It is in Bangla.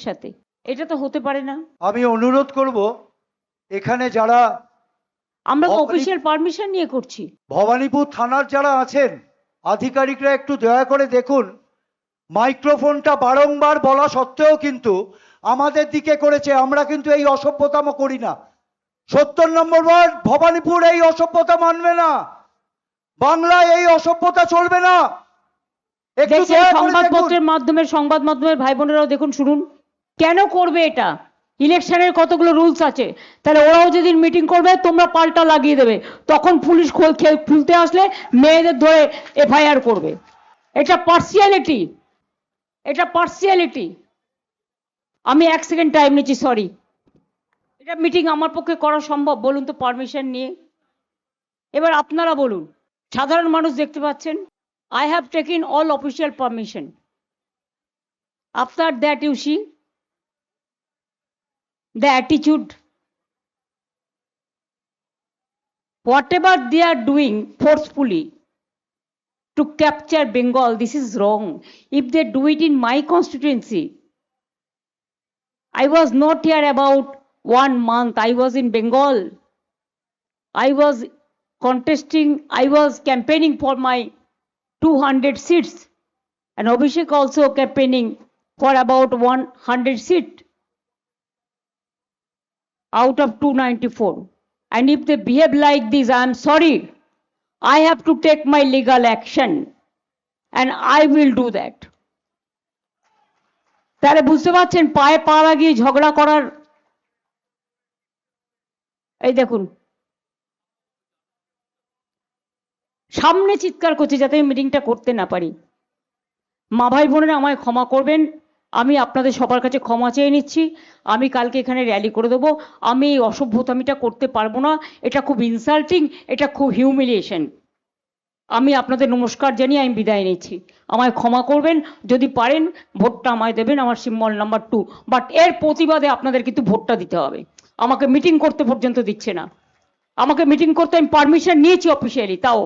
সাথে, এটা তো হতে পারে না। আমি অনুরোধ করব এখানে যারা আমরা তো অফিসিয়াল পারমিশন নিয়ে করছি। ভবানীপুর থানার যারা আছেন আধিকারিকরা একটু দয়া করে দেখুন, মাইক্রোফোনটা বারংবার বলা সত্ত্বেও কিন্তু আমাদের দিকে করেছে। আমরা কিন্তু এই অসভ্যতাম করি না। 70 নম্বর ওয়ার্ড ভবানীপুর এই অসভ্যতা মানবে না, বাংলায় এই অসভ্যতা চলবে না। একটু সংবাদপত্রের মাধ্যমে, সংবাদ মাধ্যমের ভাই বোনেরাও দেখুন, শুনুন কেন করবে এটা। ইলেকশনের কতগুলো রুলস আছে, তাহলে ওরাও যেদিন মিটিং করবে তোমরা পাল্টা লাগিয়ে দেবে, তখন পুলিশ খুলতে আসলে মেয়েদের ধরে এফআইআর করবে। এটা পার্সিয়ালিটি, এটা পার্সিয়ালিটি। আমি 1 সেকেন্ড টাইম নিচ্ছি, সরি। এটা মিটিং আমার পক্ষে করা সম্ভব বলুন তো পারমিশন নিয়ে? এবার আপনারা বলুন, সাধারণ মানুষ দেখতে পাচ্ছেন। I have taken all official permission. After that, you see the attitude. Whatever they are doing forcefully to capture Bengal, this is wrong. If they do it in my constituency, I was not here about 1 month. I was in Bengal. I was contesting, I was campaigning for my 200 seats, and Abhishek also campaigning for about 100 seats out of 294. And if they behave like this, I am sorry. I have to take my legal action, and I will do that. তাহলে বুঝতে পারছেন পায়ে পা লাগিয়ে ঝগড়া করার। এই দেখুন সামনে চিৎকার করছে যাতে মিটিংটা করতে না পারি। মা ভাই বোনেরা আমায় ক্ষমা করবেন, আমি আপনাদের সবার কাছে ক্ষমা চেয়ে নিচ্ছি। আমি কালকে এখানে র্যালি করে দেবো। আমি এই অসভ্যতামিটা করতে পারবো না, এটা খুব ইনসাল্টিং, এটা খুব হিউমিলিয়েশন। আমি আপনাদের নমস্কার জানিয়ে আমি বিদায় নিচ্ছি। আমায় ক্ষমা করবেন, যদি পারেন ভোটটা আমায় দেবেন, আমার সিম্বল নাম্বার 2। বাট এর প্রতিবাদে আপনাদের কিন্তু ভোটটা দিতে হবে। আমাকে মিটিং করতে পর্যন্ত দিচ্ছে না। আমাকে মিটিং করতে আমি পারমিশন নিয়েছি অফিসিয়ালি, তাও